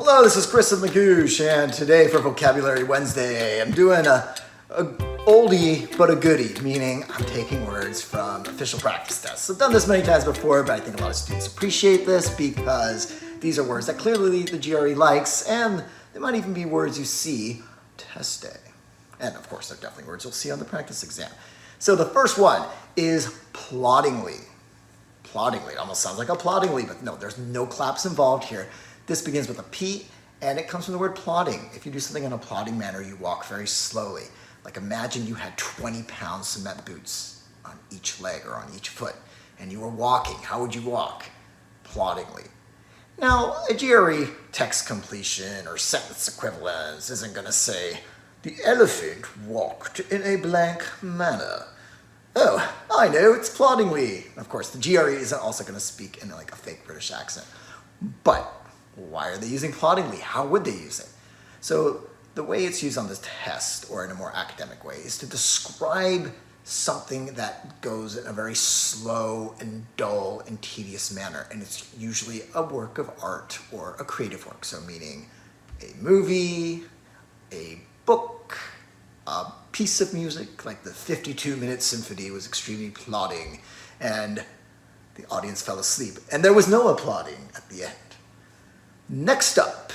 Hello, this is Chris of Magoosh, and today for Vocabulary Wednesday, I'm doing a oldie but a goodie, meaning I'm taking words from official practice tests. I've done this many times before, but I think a lot of students appreciate this because these are words that clearly the GRE likes, and they might even be words you see test day. And of course, they're definitely words you'll see on the practice exam. So the first one is ploddingly. Ploddingly, it almost sounds like a ploddingly, but no, there's no claps involved here. This begins with a P, and it comes from the word plodding. If you do something in a plodding manner, you walk very slowly. Like imagine you had 20-pound cement boots on each leg or on each foot, and you were walking. How would you walk? Ploddingly. Now, a GRE text completion or sentence equivalence isn't going to say, the elephant walked in a blank manner. Oh, I know, it's ploddingly. Of course, the GRE isn't also going to speak in like a fake British accent. But why are they using ploddingly? How would they use it? So the way it's used on this test, or in a more academic way, is to describe something that goes in a very slow and dull and tedious manner. And it's usually a work of art or a creative work. So meaning a movie, a book, a piece of music, like the 52-minute symphony was extremely plodding, and the audience fell asleep. And there was no applauding at the end. Next up,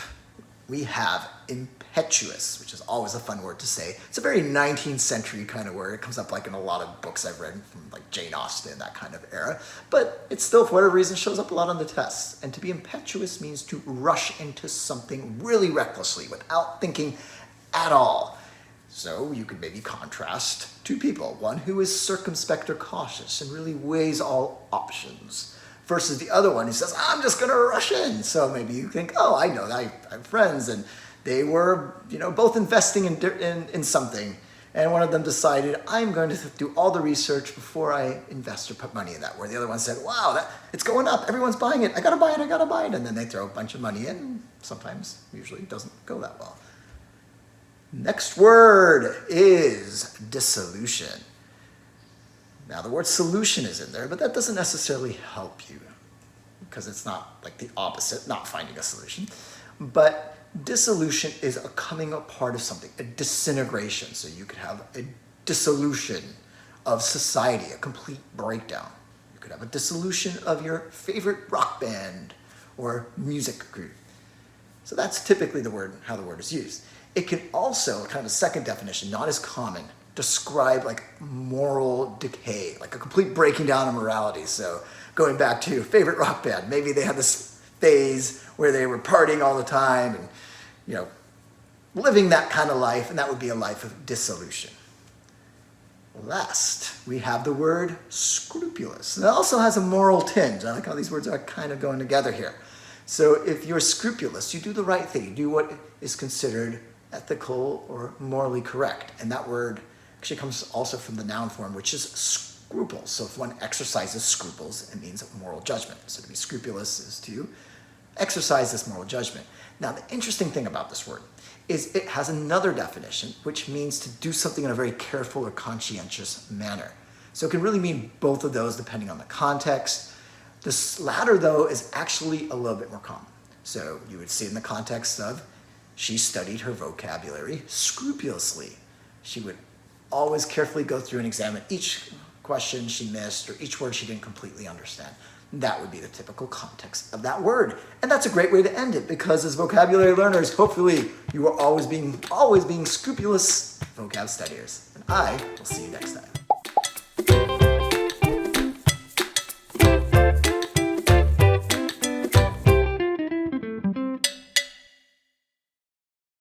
we have impetuous, which is always a fun word to say. It's a very 19th century kind of word. It comes up like in a lot of books I've read from like Jane Austen, that kind of era. But it still, for whatever reason, shows up a lot on the tests. And to be impetuous means to rush into something really recklessly without thinking at all. So you could maybe contrast two people, one who is circumspect or cautious and really weighs all options, versus the other one who says, I'm just going to rush in. So maybe you think, oh, I know, I have friends, and they were, both investing in something, and one of them decided, I'm going to do all the research before I invest or put money in that, where the other one said, wow, it's going up, everyone's buying it, I gotta buy it, and then they throw a bunch of money in. Sometimes, usually, it doesn't go that well. Next word is dissolution. Now, the word solution is in there, but that doesn't necessarily help you because it's not like the opposite, not finding a solution. But dissolution is a coming apart of something, a disintegration. So you could have a dissolution of society, a complete breakdown. You could have a dissolution of your favorite rock band or music group. So that's typically how the word is used. It can also, kind of a second definition, not as common, describe like moral decay, like a complete breaking down of morality. So going back to your favorite rock band, maybe they had this phase where they were partying all the time and, living that kind of life, and that would be a life of dissolution. Last, we have the word scrupulous. And it also has a moral tinge. I like how these words are kind of going together here. So if you're scrupulous, you do the right thing. You do what is considered ethical or morally correct. And that word actually comes also from the noun form, which is scruples. So if one exercises scruples, it means moral judgment. So to be scrupulous is to exercise this moral judgment. Now, the interesting thing about this word is it has another definition, which means to do something in a very careful or conscientious manner. So it can really mean both of those depending on the context. This latter, though, is actually a little bit more common. So you would see in the context of she studied her vocabulary scrupulously. She would always carefully go through and examine each question she missed or each word she didn't completely understand. That would be the typical context of that word. And that's a great way to end it, because as vocabulary learners, hopefully you are always being scrupulous vocab studiers. And I will see you next time.